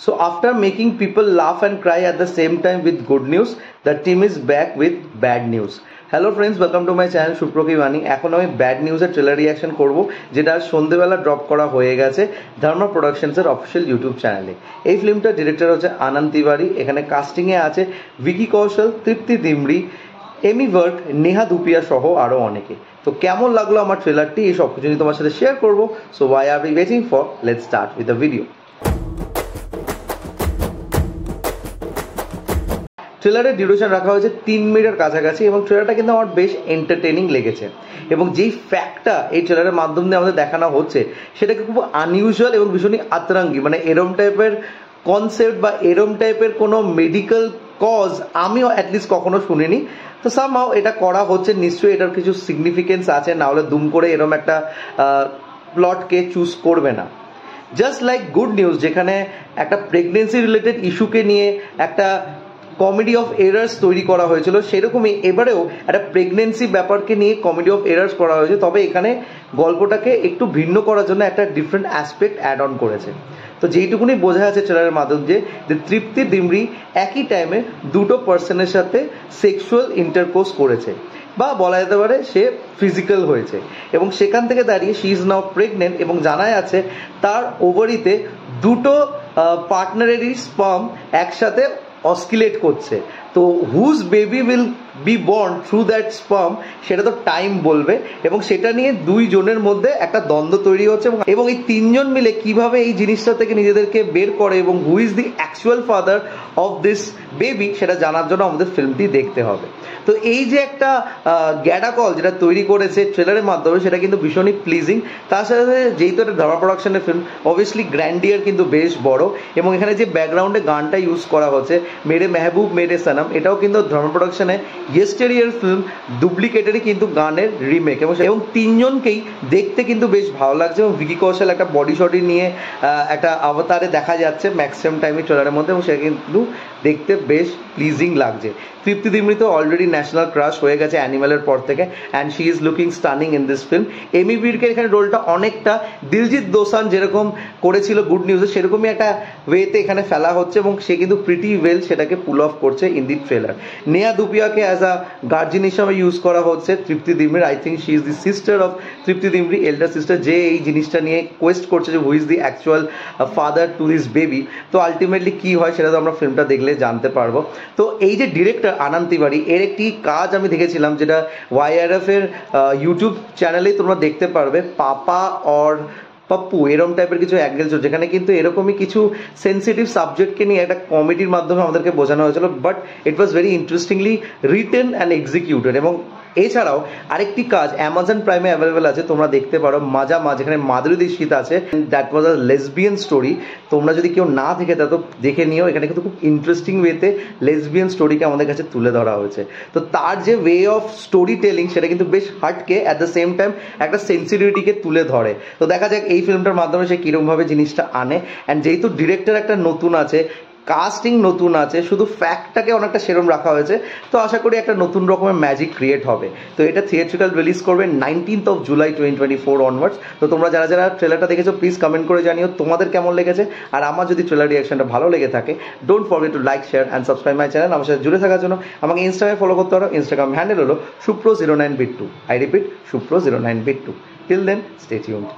So after making people laugh and cry at the same time with good news, the team is back with bad news. Hello friends, welcome to my channel সুপ্রকি বাণী। এখন আমি bad নিউজের trailer reaction করব, যেটা সন্ধ্যেবেলা drop করা হয়ে গেছে ধর্মা প্রোডাকশনসের অফিসিয়াল ইউটিউব চ্যানেলে। এই ফিল্মটার ডিরেক্টর হচ্ছে আনন্দ তিওয়ারি। এখানে কাস্টিংয়ে আছে ভিকি কৌশল, তৃপ্তি দিমরি, এমি ভার্ক, নেহা ধুপিয়া সহ আরও অনেকে। তো কেমন লাগলো আমার ট্রেলারটি, এই সব কিছু নিয়ে তোমার সাথে শেয়ার করবো। So why are we waiting for, let's start with the video. ট্রেলারের ডিউরেশন রাখা হয়েছে 3 মিনিটের কাছাকাছি এবং ট্রেলারটা কিন্তু আমার বেশ এন্টারটেনিং লেগেছে। এবং যেই ফ্যাক্টটা এই ট্রেলারের মাধ্যম দিয়ে আমাদের দেখানো হচ্ছে সেটাকে খুব আনইউজুয়াল এবং ভীষণই আতরাঙ্গি, মানে এরম টাইপের কনসেপ্ট বা এরম টাইপের কোনো মেডিকেল কজ আমিও অ্যাটলিস্ট কখনো শুনিনি। তো সামহাও এটা করা হচ্ছে, নিশ্চয়ই এটার কিছু সিগনিফিকেন্স আছে, না হলে দুম করে এরম একটা প্লটকে চুজ করবে না। জাস্ট লাইক গুড নিউজ, যেখানে একটা প্রেগনেন্সি রিলেটেড ইস্যুকে নিয়ে একটা কমেডি অফ এরার্স তৈরি করা হয়েছিল, সেরকমই এবারেও একটা প্রেগনেন্সি ব্যাপারকে নিয়ে কমেডি অফ এরার্স করা হয়েছে। তবে এখানে গল্পটাকে একটু ভিন্ন করার জন্য একটা ডিফারেন্ট অ্যাসপেক্ট অ্যাড অন করেছে। তো যেইটুকুনি বোঝা যাচ্ছে ট্রেলারের মাধ্যমে যে তৃপ্তি দিমরি একই টাইমে দুটো পার্সনের সাথে সেক্সুয়াল ইন্টারকোর্স করেছে, বা বলা যেতে পারে সে ফিজিক্যাল হয়েছে, এবং সেখান থেকে দাঁড়িয়ে শি ইজ নাও প্রেগনেন্ট এবং জানা যাচ্ছে তার ওভারিতে দুটো পার্টনারেরই স্পার্ম একসাথে অসকিলেট করছে। তো whose baby will be born through that sperm সেটা তো টাইম বলবে, এবং সেটা নিয়ে দুইজনের মধ্যে একটা দ্বন্দ্ব তৈরি হচ্ছে এবং এই তিনজন মিলে কিভাবে এই জিনিসটা থেকে নিজেদেরকে বের করে এবং হু is the actual father of this baby সেটা জানার জন্য আমাদের ফিল্মটি দেখতে হবে। তো এই যে একটা গ্যাডাকল যেটা তৈরি করেছে ট্রেলারের মাধ্যমে, সেটা কিন্তু ভীষণই প্লিজিং। তার সাথে সাথে যেহেতু একটা ধর্মা প্রোডাকশনের ফিল্ম, অবভিয়াসলি গ্র্যান্ডিয়ার কিন্তু বেশ বড়, এবং এখানে যে ব্যাকগ্রাউন্ডে গানটা ইউজ করা হচ্ছে মেরে মেহবুব মেরে সনম, এটাও কিন্তু ধর্মা প্রোডাকশনে ইয়েস্টারইয়ার ফিল্ম ডুপ্লিকেটেরই কিন্তু গানের রিমেক, এবং তিনজনকেই দেখতে কিন্তু বেশ ভালো লাগছে। এবং ভিকি কৌশল একটা বডি শটি নিয়ে একটা অবতারে দেখা যাচ্ছে ম্যাক্সিমাম টাইমে ট্রেলারের মধ্যে, এবং সেটা কিন্তু দেখতে বেশ প্লিজিং লাগছে। তৃপ্তি দিমরি তো অলরেডি ন্যাশনাল ক্রাশ হয়ে গেছে অ্যানিমালের পর থেকে, and she is looking stunning in this film. Ammy ভির্কের এখানে রোলটা অনেকটা দিলজিৎ দোসান যেরকম করেছিল গুড নিউজে, সেরকমই একটা ওয়েতে এখানে ফেলা হচ্ছে, এবং সে কিন্তু প্রিটি ওয়েল সেটাকে পুল অফ করছে ইন দি ট্রেলার। নেহা ধুপিয়াকে অ্যাজ আ গার্জিয়ান হিসাবে ইউজ করা হচ্ছে তৃপ্তি দিমরির। I think she is the sister of Tripti Dimri, elder sister, যে এই জিনিসটা নিয়ে কোয়েস্ট করছে যে who is the actual father to this baby. তো আলটিমেটলি কি হয় সেটা তো আমরা ফিল্মটা দেখলে জানতে পারবো। তো এই যে ডিরেক্টর আনন্দ তিওয়ারি, এর একটি কাজ আমি দেখেছিলাম যেটা ওয়াইআরএফ এর ইউটিউব চ্যানেলেই তোমরা দেখতে পারবে, পাপা অর পাপ্পু এরকম টাইপের কিছু অ্যাঙ্গেল ছিল, যেখানে কিন্তু এরকমই কিছু সেন্সিটিভ সাবজেক্টকে নিয়ে একটা কমেডির মাধ্যমে আমাদেরকে বোঝানো হয়েছিল, but it was very interestingly written and executed. এবং এছাড়াও আরেকটি কাজ অ্যামাজন প্রাইমে অ্যাভেলেবেল আছে, তোমরা দেখতে পারো মাজা মা, যেখানে মাধুরী দীক্ষিত আছে। That was a lesbian story. তোমরা যদি কেউ না দেখে তা তো দেখে নিও, এখানে কিন্তু খুব ইন্টারেস্টিং ওয়েতে লেসবিয়ান স্টোরিকে আমাদের কাছে তুলে ধরা হয়েছে। তো তার যে ওয়ে অফ স্টোরি টেলিং সেটা কিন্তু বেশ হাটকে, অ্যাট দ্য সেম টাইম একটা সেন্সিটিভিটিকে তুলে ধরে। তো দেখা যাক এই ফিল্মটার মাধ্যমে সে কীরকমভাবে জিনিসটা আনে। অ্যান্ড যেহেতু ডিরেক্টর একটা নতুন আছে, কাস্টিং নতুন আছে, শুধু ফ্যাক্টটাকে অনেকটা সেরম রাখা হয়েছে, তো আশা করি একটা নতুন রকমের ম্যাজিক ক্রিয়েট হবে। তো এটা থিয়েট্রিক্যাল রিলিজ করবে 19th of July 2024 অনওয়ার্ডস। তো তোমরা যারা যারা ট্রেলারটা দেখেছো প্লিজ কমেন্ট করে জানিও তোমাদের কেমন লেগেছে। আর আমার যদি ট্রেলার রিয়াকশনটা ভালো লেগে থাকে, don't forget to like, share and subscribe my channel. আমার সাথে জুড়ে থাকার জন্য আমাকে ইনস্টাগ্রামে ফলো করতে পারো। ইনস্টাগ্রাম হ্যান্ডেল হলো supro09bit2। I repeat, supro09bit2। Till then, stay tuned.